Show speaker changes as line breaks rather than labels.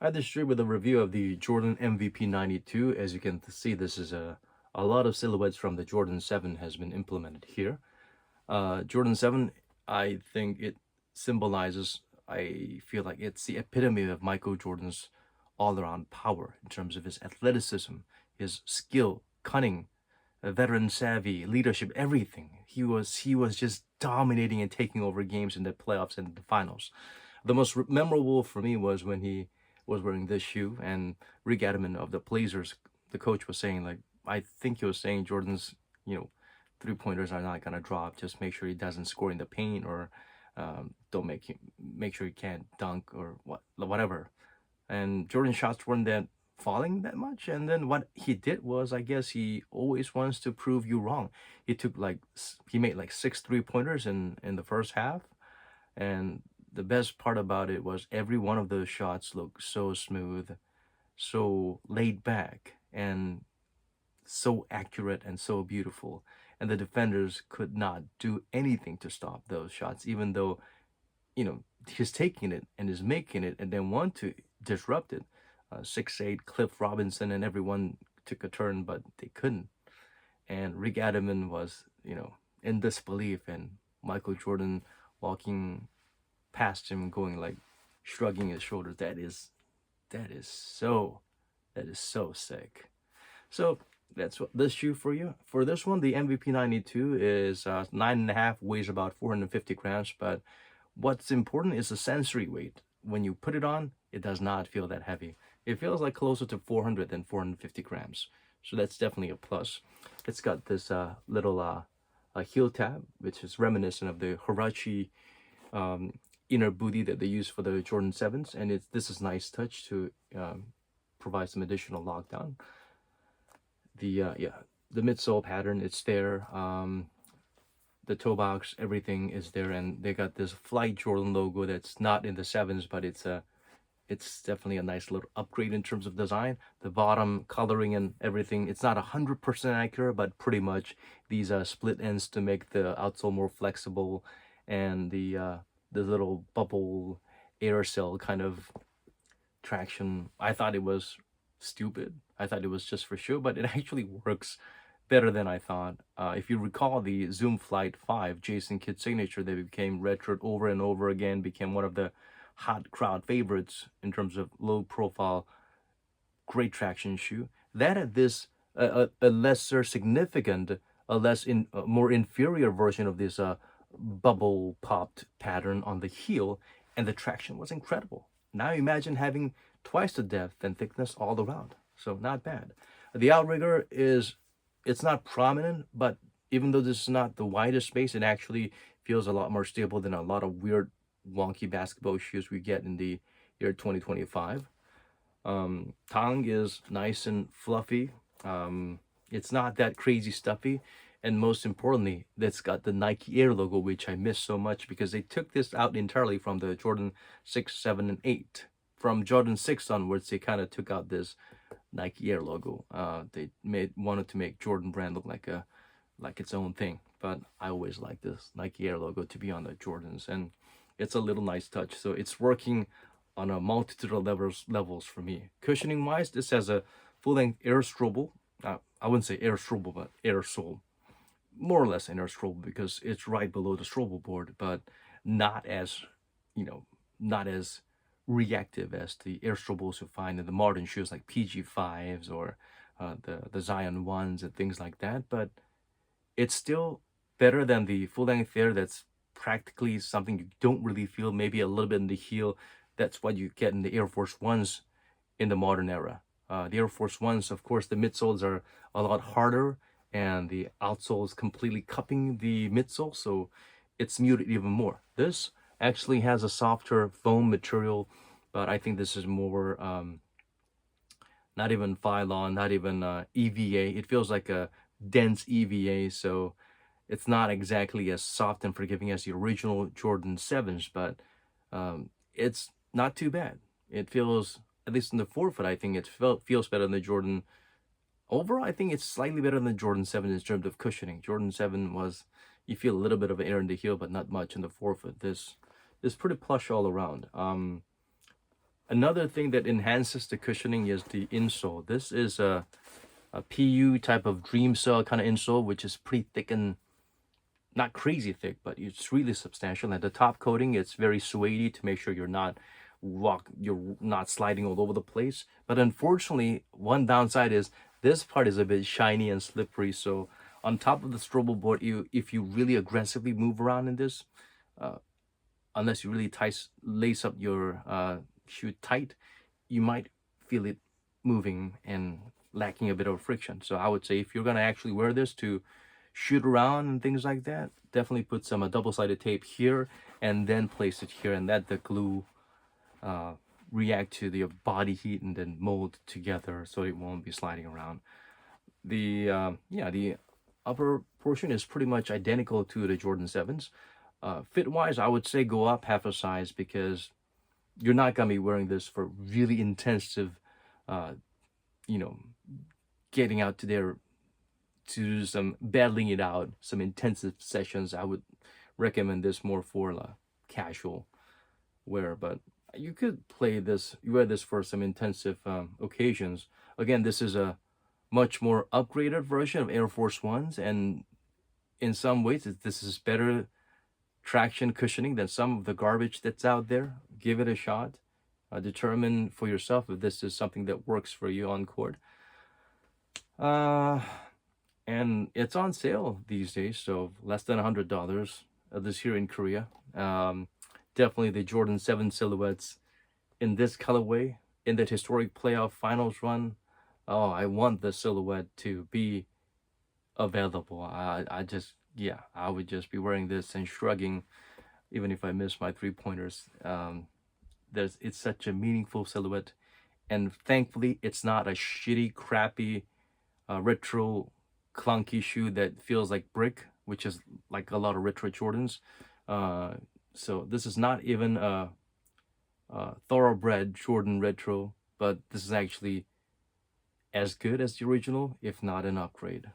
I distribute with a review of the Jordan MVP 92. As you can see, this is a lot of silhouettes from the Jordan 7 has been implemented here. Jordan 7, I think it symbolizes, I feel like it's the epitome of Michael Jordan's all-around power in terms of his athleticism, his skill, cunning, veteran savvy, leadership, everything. He was just dominating and taking over games in the playoffs and the finals. The most memorable for me was when he was wearing this shoe, and Rick Adamant of the Blazers, the coach, was saying, like, I think he was saying Jordan's, you know, 3 pointers are not gonna drop. Just make sure he doesn't score in the paint, or don't make sure he can't dunk or whatever. And Jordan shots weren't that falling that much. And then what he did was, I guess he always wants to prove you wrong. He made like 6 3 pointers in the first half, and the best part about it was every one of those shots looked so smooth, so laid back, and so accurate and so beautiful. And the defenders could not do anything to stop those shots, even though, he's taking it and is making it and then want to disrupt it. 6'8", Cliff Robinson and everyone took a turn, but they couldn't. And Rick Adamant was, in disbelief, and Michael Jordan walking past him, going like, shrugging his shoulders. That is so, that is so sick. So that's what this shoe for you. For this one, the MVP 92 is 9.5, weighs about 450 grams. But what's important is the sensory weight. When you put it on, it does not feel that heavy. It feels like closer to 400 than 450 grams. So that's definitely a plus. It's got this little heel tab, which is reminiscent of the Hirachi inner booty that they use for the Jordan 7s. And this is nice touch to provide some additional lockdown. The midsole pattern, it's there. The toe box, everything is there, and they got this Flight Jordan logo that's not in the 7s, but it's definitely a nice little upgrade in terms of design. The bottom coloring and everything, it's not 100% accurate, but pretty much. These split ends to make the outsole more flexible, and the little bubble air cell kind of traction. I thought it was stupid. I thought it was just for show, but it actually works better than I thought. If you recall the Zoom Flight 5 Jason Kidd signature, they became retroed over and over again, became one of the hot crowd favorites in terms of low profile, great traction shoe. That had this a lesser significant, a more inferior version of this bubble popped pattern on the heel, and the traction was incredible. Now imagine having twice the depth and thickness all around. So not bad. The outrigger it's not prominent, but even though this is not the widest space, it actually feels a lot more stable than a lot of weird, wonky basketball shoes we get in the year 2025. Tongue is nice and fluffy. It's not that crazy stuffy. And most importantly, that's got the Nike Air logo, which I miss so much because they took this out entirely from the Jordan 6, 7, and 8. From Jordan 6 onwards, they kind of took out this Nike Air logo. They wanted to make Jordan brand look like its own thing. But I always like this Nike Air logo to be on the Jordans, and it's a little nice touch. So it's working on a multitude of levels for me. Cushioning wise, this has a full length air stroble. I wouldn't say air stroble, but air sole. More or less an air stroble because it's right below the stroble board, but not as, not as reactive as the air strobles you find in the modern shoes like PG5s or the Zion 1s and things like that. But it's still better than the full length air that's practically something you don't really feel, maybe a little bit in the heel. That's what you get in the Air Force Ones in the modern era. The Air Force Ones, of course, the midsoles are a lot harder, and the outsole is completely cupping the midsole, so it's muted even more. This actually has a softer foam material, but I think this is more not even Phylon, not even EVA. It feels like a dense EVA, so it's not exactly as soft and forgiving as the original Jordan 7s, but it's not too bad. It feels, at least in the forefoot, I think feels better than the Jordan. Overall, I think it's slightly better than the Jordan 7 in terms of cushioning. Jordan 7 was, you feel a little bit of air in the heel, but not much in the forefoot. This is pretty plush all around. Another thing that enhances the cushioning is the insole. This is a PU type of dream cell kind of insole, which is pretty thick and not crazy thick, but it's really substantial. And the top coating, it's very suede to make sure you're not sliding all over the place. But unfortunately, one downside is this part is a bit shiny and slippery. So on top of the strobo board, if you really aggressively move around in this, unless you really lace up your shoe tight, you might feel it moving and lacking a bit of friction. So I would say if you're gonna actually wear this to shoot around and things like that, definitely put some double-sided tape here and then place it here and let the glue react to the body heat and then mold together so it won't be sliding around. The upper portion is pretty much identical to the Jordan 7s. Fit-wise, I would say go up half a size because you're not gonna be wearing this for really intensive, uh, you know, getting out to there to do some battling it out, some intensive sessions. I would recommend this more for casual wear, but you could wear this for some intensive occasions. Again, this is a much more upgraded version of Air Force Ones, and in some ways, this is better traction cushioning than some of the garbage that's out there. Give it a shot. Determine for yourself if this is something that works for you on court. And it's on sale these days, so less than $100. This here in Korea. Definitely the Jordan 7 silhouettes in this colorway in that historic playoff finals run. Oh, I want the silhouette to be available. I would just be wearing this and shrugging, even if I miss my 3-pointers. It's such a meaningful silhouette, and thankfully, it's not a shitty, crappy, retro, clunky shoe that feels like brick, which is like a lot of retro Jordans. So this is not even a thoroughbred Jordan retro, but this is actually as good as the original, if not an upgrade.